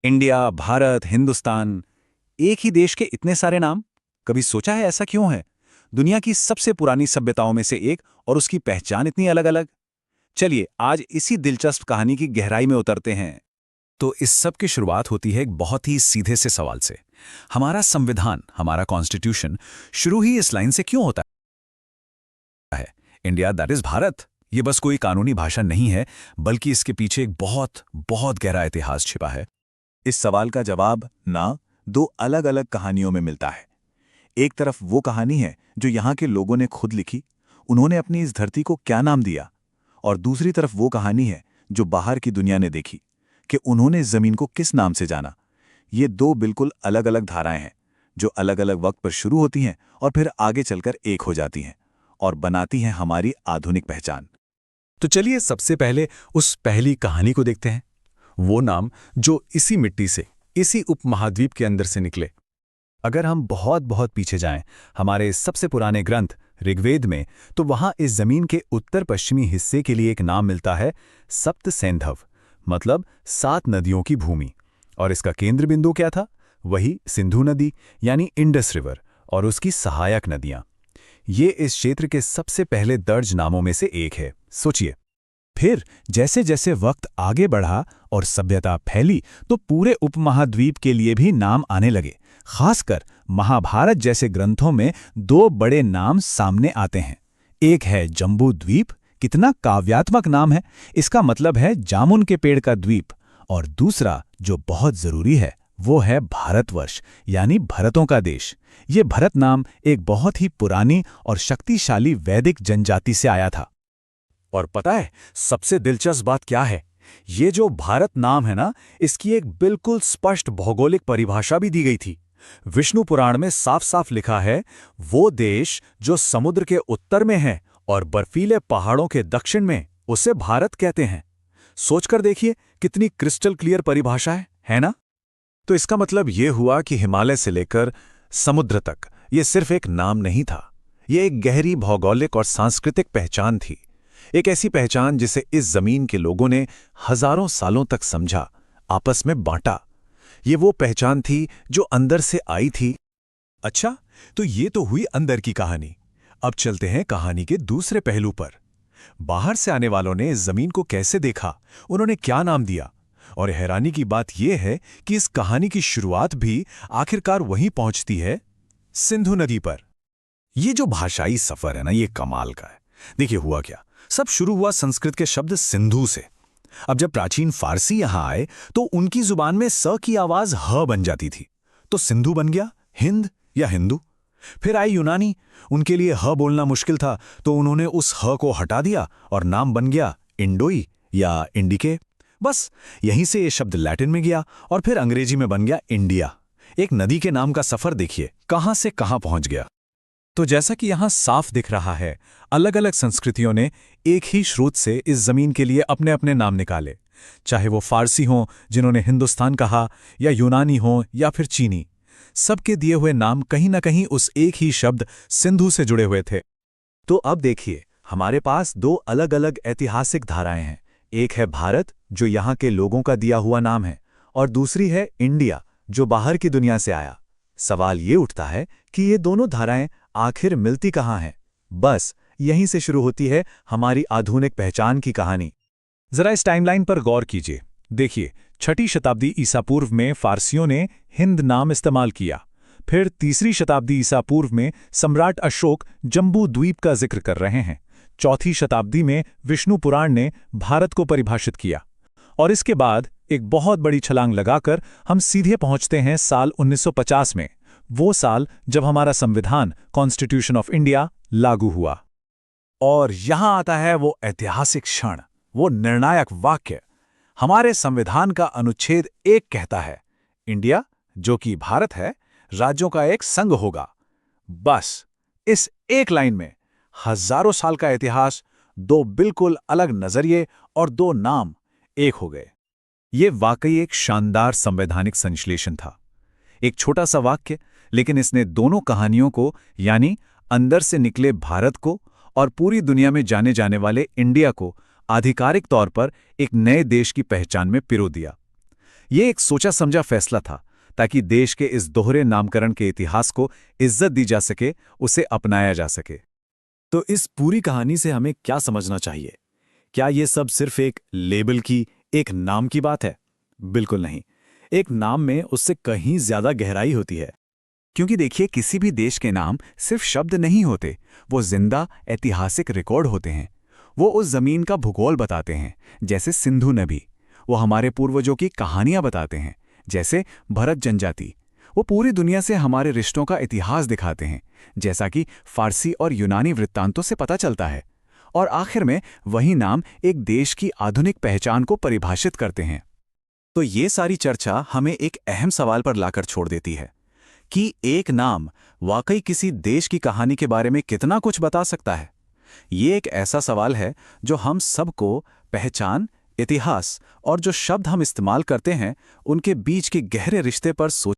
India, Bharat, Hindustan, एक ही देश के इतने सारे नाम। कभी सोचा है ऐसा क्यों है? दुनिया की सबसे पुरानी सभ्यताओं में से एक और उसकी पहचान इतनी अलग-अलग। चलिए आज इसी दिलचस्प कहानी की गहराई में उतरते हैं। तो इस सब की शुरुआत होती है एक बहुत ही सीधे से सवाल से। हमारा संविधान, हमारा कॉन्स्टिट्यूशन शुरू ही इस लाइन से क्यों होता है? India that is Bharat. ये बस कोई कानूनी भाषा नहीं है, बल्कि इसके पीछे एक बहुत बहुत गहरा इतिहास छिपा है। इस सवाल का जवाब ना दो अलग अलग कहानियों में मिलता है। एक तरफ वो कहानी है जो यहाँ के लोगों ने खुद लिखी, उन्होंने अपनी इस धरती को क्या नाम दिया, और दूसरी तरफ वो कहानी है जो बाहर की दुनिया ने देखी कि उन्होंने जमीन को किस नाम से जाना। ये दो बिल्कुल अलग अलग धाराएं हैं जो अलग अलग वक्त पर शुरू होती हैं और फिर आगे चलकर एक हो जाती हैं और बनाती हैं हमारी आधुनिक पहचान। तो चलिए सबसे पहले उस पहली कहानी को देखते हैं। वो नाम जो इसी मिट्टी से, इसी उपमहाद्वीप के अंदर से निकले। अगर हम बहुत बहुत पीछे जाएं, हमारे सबसे पुराने ग्रंथ ऋग्वेद में, तो वहां इस जमीन के उत्तर पश्चिमी हिस्से के लिए एक नाम मिलता है सप्त सैंधव, मतलब 7 नदियों की भूमि। और इसका केंद्र बिंदु क्या था? वही सिंधु नदी यानी इंडस रिवर और उसकी सहायक नदियां। ये इस क्षेत्र के सबसे पहले दर्ज नामों में से एक है। सोचिए, फिर जैसे जैसे वक्त आगे बढ़ा और सभ्यता फैली, तो पूरे उपमहाद्वीप के लिए भी नाम आने लगे। खासकर महाभारत जैसे ग्रंथों में 2 बड़े नाम सामने आते हैं। एक है जम्बू द्वीप, कितना काव्यात्मक नाम है, इसका मतलब है जामुन के पेड़ का द्वीप। और दूसरा जो बहुत जरूरी है, वो है भारतवर्ष, यानी भरतों का देश। ये भरत नाम एक बहुत ही पुरानी और शक्तिशाली वैदिक जनजाति से आया था। और पता है सबसे दिलचस्प बात क्या है? ये जो भारत नाम है ना, इसकी एक बिल्कुल स्पष्ट भौगोलिक परिभाषा भी दी गई थी। विष्णु पुराण में साफ साफ लिखा है, वो देश जो समुद्र के उत्तर में है और बर्फीले पहाड़ों के दक्षिण में, उसे भारत कहते हैं। सोचकर देखिए कितनी क्रिस्टल क्लियर परिभाषा है ना? तो इसका मतलब ये हुआ कि हिमालय से लेकर समुद्र तक ये सिर्फ एक नाम नहीं था, ये एक गहरी भौगोलिक और सांस्कृतिक पहचान थी। एक ऐसी पहचान जिसे इस जमीन के लोगों ने हजारों सालों तक समझा, आपस में बांटा। ये वो पहचान थी जो अंदर से आई थी। अच्छा, तो ये तो हुई अंदर की कहानी। अब चलते हैं कहानी के दूसरे पहलू पर। बाहर से आने वालों ने इस जमीन को कैसे देखा, उन्होंने क्या नाम दिया। और हैरानी की बात यह है कि इस कहानी की शुरुआत भी आखिरकार वहीं पहुंचती है, सिंधु नदी पर। ये जो भाषाई सफर है ना, ये कमाल का है। देखिए हुआ क्या, सब शुरू हुआ संस्कृत के शब्द सिंधु से। अब जब प्राचीन फारसी यहां आए, तो उनकी जुबान में स की आवाज ह बन जाती थी, तो सिंधु बन गया हिंद या हिंदू। फिर आई यूनानी, उनके लिए ह बोलना मुश्किल था, तो उन्होंने उस ह को हटा दिया और नाम बन गया इंडोई या इंडिके। बस यहीं से ये शब्द लैटिन में गया और फिर अंग्रेजी में बन गया इंडिया। एक नदी के नाम का सफर देखिए कहां से कहां पहुंच गया। तो जैसा कि यहां साफ दिख रहा है, अलग अलग संस्कृतियों ने एक ही स्रोत से इस जमीन के लिए अपने अपने नाम निकाले। चाहे वो फारसी हों जिन्होंने हिंदुस्तान कहा, या यूनानी हों या फिर चीनी, सबके दिए हुए नाम कहीं ना कहीं उस एक ही शब्द सिंधु से जुड़े हुए थे। तो अब देखिए, हमारे पास 2 अलग अलग ऐतिहासिक धाराएं हैं। एक है भारत, जो यहाँ के लोगों का दिया हुआ नाम है, और दूसरी है इंडिया, जो बाहर की दुनिया से आया। सवाल ये उठता है कि ये दोनों धाराएं आखिर मिलती कहाँ हैं? बस यहीं से शुरू होती है हमारी आधुनिक पहचान की कहानी। जरा इस टाइमलाइन पर गौर कीजिए। देखिए, 6ठी शताब्दी ईसा पूर्व में फारसियों ने हिंद नाम इस्तेमाल किया। फिर 3री शताब्दी ईसा पूर्व में सम्राट अशोक जम्बू द्वीप का जिक्र कर रहे हैं। 4ठी शताब्दी में विष्णु पुराण ने भारत को परिभाषित किया। और इसके बाद एक बहुत बड़ी छलांग लगाकर हम सीधे पहुंचते हैं साल 1950 में, वो साल जब हमारा संविधान कॉन्स्टिट्यूशन ऑफ इंडिया लागू हुआ। और यहां आता है वो ऐतिहासिक क्षण, वो निर्णायक वाक्य। हमारे संविधान का अनुच्छेद 1 कहता है, इंडिया, जो कि भारत है, राज्यों का एक संघ होगा। बस इस एक लाइन में हजारों साल का इतिहास, 2 बिल्कुल अलग नजरिए और 2 नाम एक हो गए। ये वाकई एक शानदार संवैधानिक संश्लेषण था। एक छोटा सा वाक्य, लेकिन इसने दोनों कहानियों को, यानी अंदर से निकले भारत को और पूरी दुनिया में जाने जाने वाले इंडिया को, आधिकारिक तौर पर एक नए देश की पहचान में पिरो दिया। ये एक सोचा समझा फैसला था, ताकि देश के इस दोहरे नामकरण के इतिहास को इज्जत दी जा सके, उसे अपनाया जा सके। तो इस पूरी कहानी से हमें क्या समझना चाहिए? क्या ये सब सिर्फ एक लेबल की, एक नाम की बात है? बिल्कुल नहीं। एक नाम में उससे कहीं ज्यादा गहराई होती है। क्योंकि देखिए, किसी भी देश के नाम सिर्फ शब्द नहीं होते, वो जिंदा ऐतिहासिक रिकॉर्ड होते हैं। वो उस जमीन का भूगोल बताते हैं, जैसे सिंधु नदी। वो हमारे पूर्वजों की कहानियां बताते हैं, जैसे भरत जनजाति। वो पूरी दुनिया से हमारे रिश्तों का इतिहास दिखाते हैं, जैसा कि फारसी और यूनानी वृत्तांतों से पता चलता है। और आखिर में वही नाम एक देश की आधुनिक पहचान को परिभाषित करते हैं। तो ये सारी चर्चा हमें एक अहम सवाल पर लाकर छोड़ देती है कि एक नाम वाकई किसी देश की कहानी के बारे में कितना कुछ बता सकता है। ये एक ऐसा सवाल है जो हम सबको पहचान, इतिहास और जो शब्द हम इस्तेमाल करते हैं, उनके बीच के गहरे रिश्ते पर सोच